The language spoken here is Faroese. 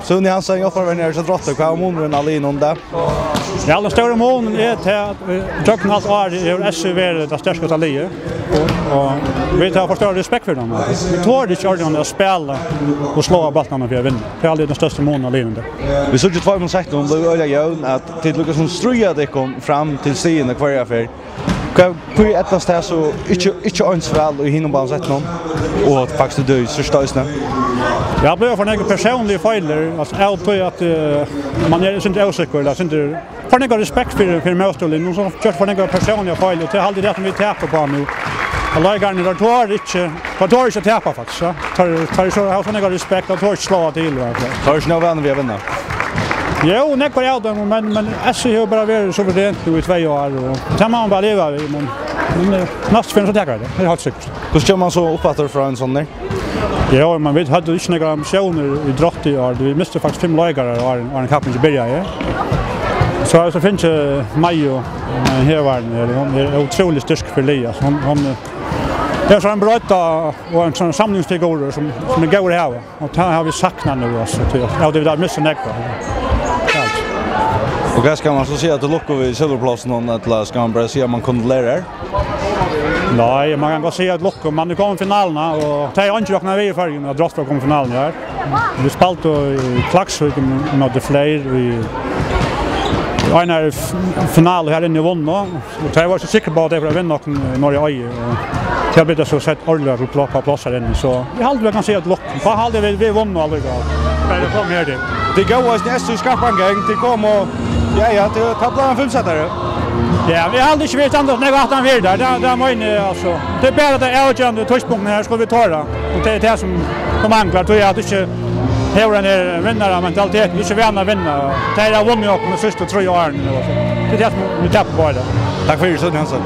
Sune Hansen, jag får vara så trött. Vad månaden alene om det? Ja, den stora månaden är att Jöken allt år är SUV det största livet. Och vi tar för stor respekt för dem. Vi tror inte ordentligt att spela och slå bollarna för att vinna. Det är aldrig den största månaden alene. Vi såg ju 2-6 om det öliga jävn att till Lucas som ströja det kom fram till scenen kvar affär. Hur ettast det så inte ansväl och hinner bara sätta någon och faktiskt dö så stösna. Jag blev för några personliga fejler alltså jag tror att man är inte osäker där inte för några respekt för målstolen och så kört för några personliga fejler till alltid det som vi tappar på nu. Alla gånger där tar inte tappa faktiskt så tar så har några respekt och tar slå till Tar ju snabbt vi vinner. Jo, nekvar jag dem men SC har bara varit så suveränt i 2 år och kan man bara leva i men nästa finns så tackar det. Det har säkert. Hur ska man så uppfatta från en sån där? Ja, man vet hade inte några ambitioner i drott i år. Vi miste faktiskt 5 lägare och en kappen i början. Så finns det Majo här världen. Hon är otroligt stark för Lia. Hon det är så en bröta och en sån samlingsfigur som är god här. Och det har vi saknat nu alltså. Ja, det där missar nekvar. Och vad ska man så säga att Locko vid silverplatsen och ska man bara säga man kontrollerar? Nej, man kan bara säga att Locko man kommer finalerna och det är inte räkna vi i färgen att Drottberg kommer finalen här. Vi spalt i Klaxvik mot fler i en final här inne i Vonna. Och jag var så säker på att det var vinna och Norge Öje. Jag blev så sett ordentligt på plats här inne så vi hade kan säga att Locko. Vad hade vi vunnit aldrig då? Det kom här det. Det går att nästa skapangång till kom och ja, det tappar en 5-sättare. Ja, vi har aldrig vet annat när att han vill där. Där var alltså. Det är bara det avgörande touchpunkten här ska vi ta det. Och det är det som de manglar tror jag att inte hur en vinnare mentalitet, inte vinna. Det är vunnit och de sista 3 åren. Det är det som vi tappar på det. Tack för det, Sune Hansen.